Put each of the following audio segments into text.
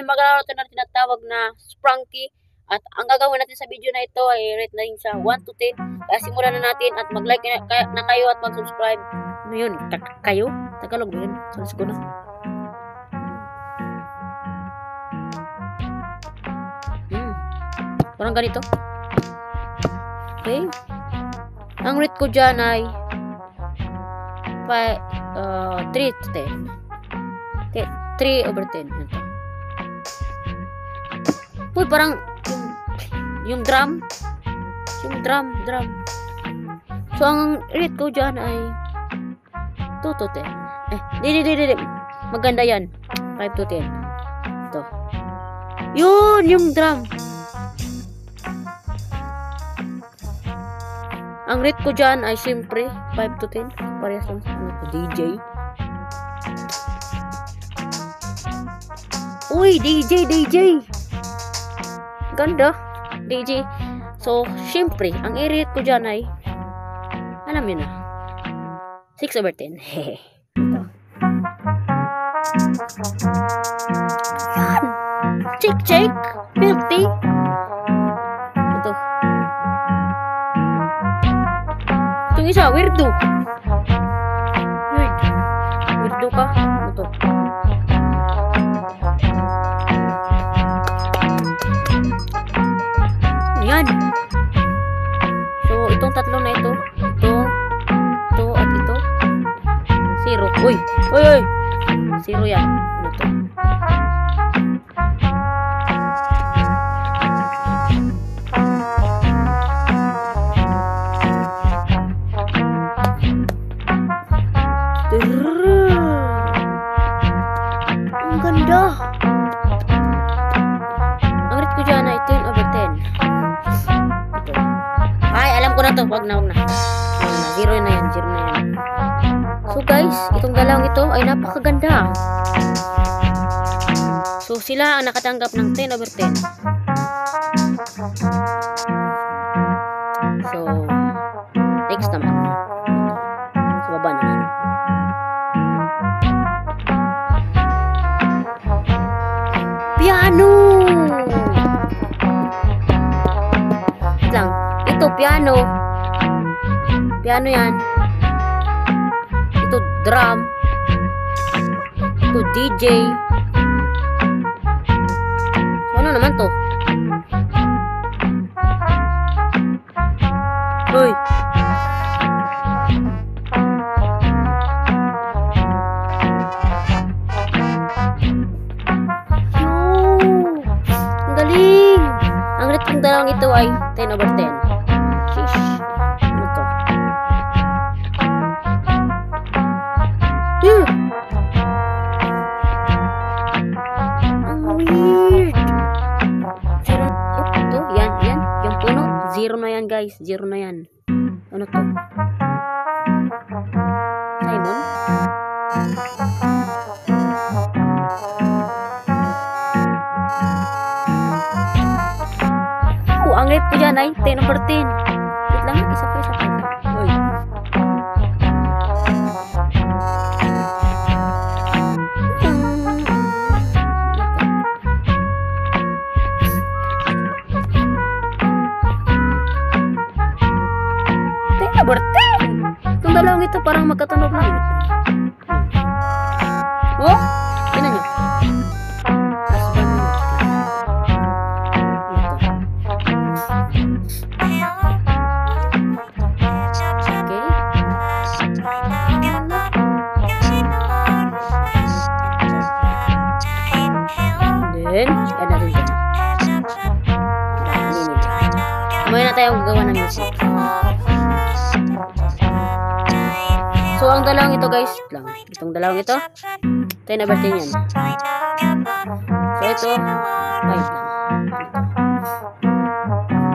Maglaro ito na tinatawag na Sprunky. At ang gagawin natin sa video na ito ay rate na rin sa 1 to 10. Kaya simulan na natin at mag-like na kayo at mag-subscribe. Ano yun? Kayo? Tagalog ba yun? Salis ko na. Parang ganito. Okay. Ang rate ko dyan ay 3 to 10. 3 over 10. Uy, parang yung drum. Yung drum. So, ang rate ko dyan ay 2 to 10. Di. Maganda yan. 5 to 10. Ito. Yun, yung drum. Ang rate ko dyan ay siyempre 5 to 10. Parehas lang sa DJ. Uy, DJ. Ganda. DJ. So, siyempre, ang i-rate ko dyan ay, alam yun na, 6 over 10. Hehe. Ito. Yan. Check. Filthy. Ito. Itong isa, weirdo. Weirdo ka. Ito. Yan. So, itong tatlo na ito. Ito, at ito. 0. Uy. 0 yan. Ano to? Ang ganda. Ang rate ko dyan ay 10 over 10. Ay, alam ko na to. Wag na. 0 na yan. So guys, itong dalawang ito ay napakaganda. So sila ang nakatanggap ng 10 over 10. So next naman. Sa baba naman. Piano! Lang. Ito, piano. Piano yan. Ito, drum. Ito, DJ. So, ano naman to? Hoy! Ang galing! Ang rate kong dalawang ito ay 10 over 10. Sheesh. Ano to? Ang weird. 0. Oh, ito. Yan. Yung puno. 0 na yan, guys. 0 na yan. Ano to? Simon? Ang rate ko dyan ay 10 over 10. Wait lang, isa pa. Uy. Over 10. Itong dalawang ito parang magkatunog lang. Oh, tingnan nyo. Then, add natin dyan. Mamaya na tayong gagawa ng music. So, ang dalawang ito guys, lang. Itong dalawang ito, 10 over 10 yan. So, ito, 5 lang.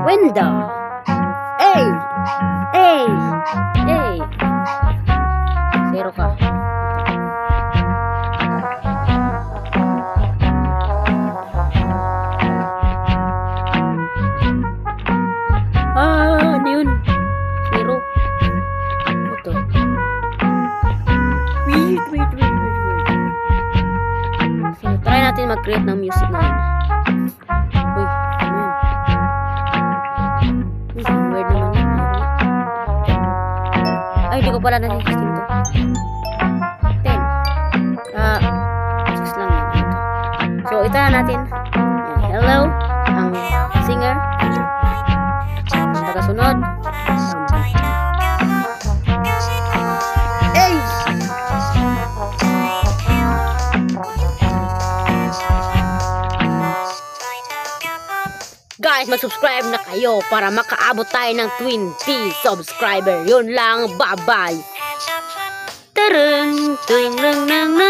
Window. Hey! 0 ka. Ano yun? 0. Ito. Wait. So, try natin mag mag-create ng music na yun. Uy, ano yun? Weird naman yun. Ay, di ko pala na-testing to. 10. 6 lang yun. So, itahan natin. Yan. Hello, ang singer. Tagasunod. Hey! Guys, mag-subscribe na kayo para makaabot tayo ng 20 subscriber. Yun lang, bye-bye. Tarang, tarang, tarang, tarang.